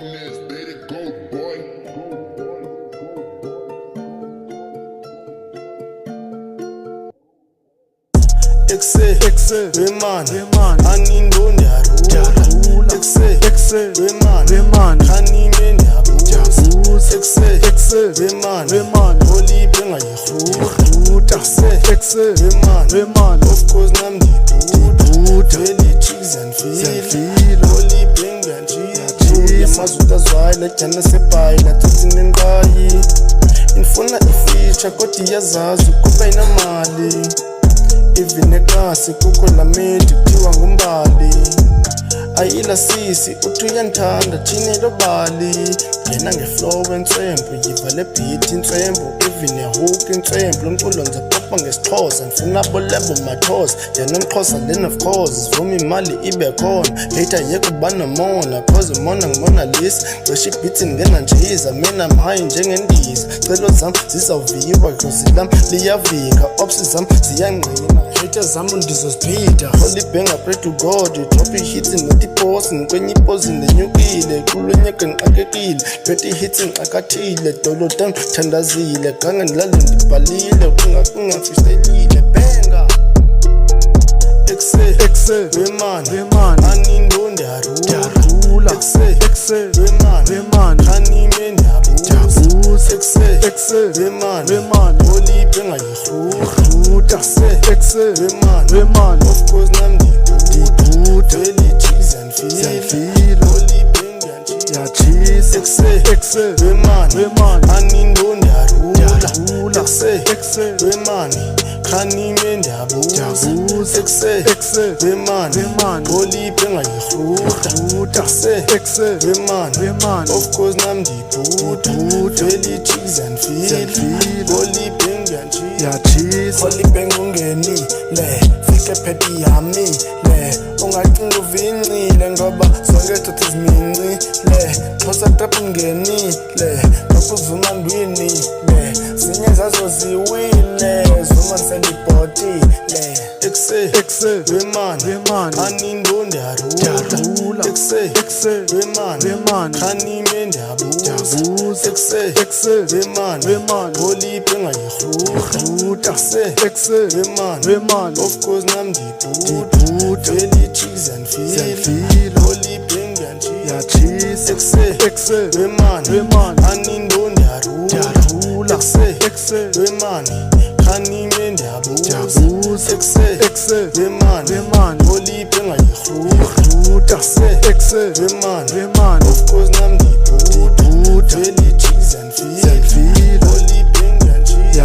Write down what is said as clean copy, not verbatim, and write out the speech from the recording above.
Finance, baby, gold boy. Exe wemani anindondi harula exe wemani kanime ndiyabuza exe wemani oliphe ngayihruta exe wemani of course nam ndiduda veli chicks and feel oliphe ngiyanjija yamazuta zwayila jana sepayila tutsinenqayi infuna ifeature kodwa iyazazi ukuba inamali even eklasi kukho lamedi kuthiwa ngumbali ayila sisi uthi uyandithanda thini lo bali ngena ngeflow entsembu yiva le beat intsembu even ehook intsembu lo mculo ndizapopa ngesixhosa ndifuna bolebo mathosa ndiyanomxhosa then of course sivuma imali ibe khona later yekuba nomona cause umona ngimona lisa cishe ibeats ngena njiza mina I'm high njengendiza celo zam zizawuviwa cause lam liyavika ops zam ziyangqina haters zam ndizoziphinda holy banger pray to God drop hits not iposi kwenye iposi ndinyukile kulonyaka ngixakekile 20 hits ngixakathile dolo down thandazile gange ndilale ndibhalile kungafiselile benga exe wemani anindondi harula exe wemani kanime ndiyabuza exe wemani oliphe ngayihruta exe wemani of course nam ndiduda veli chicks and feel oliphe ngiyanjija exe wemani anindondi harula exe wemani kanime ndiyabuza exe wemani oliphe ngayihruta exe wemani of course nam ndiduda veli chicks and feel oliphe ngiyanjija oliphe ngungenile fike phedi yami le ungacinga uvincile ngoba zonke thotha izimincile xhosa trap ungenile nokuzuma ndwini le zinye zazo ziwile zuma ndiselibhotile exe wemani anindondi harula exe wemani kanime ndiyabuza exe wemani oliphe ngayihruta exe wemani of course nam ndiduda veli chicks and feel oliphe ngiyanjija exe wemani anindondi harula exe wemani kanime ndiyabuza exe wemani oliphe ngayihruta exe wemani of course nam ndiduda veli chicks and feel oliphe ngiyanjija